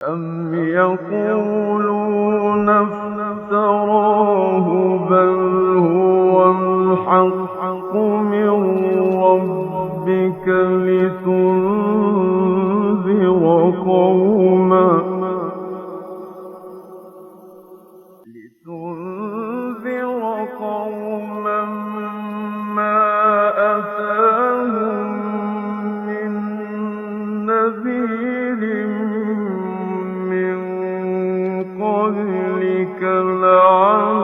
أَمْ يَقُولُونَ افْتَرَاهُ بَلْ هُوَ الْحَقُّ مِن رَّبِّكَ لِتُنذِرَ قَوْمًا مَّا أَتَاهُم مِّن نَّذِيرٍ مِّن قَبْلِكَ لَعَلَّهُمْ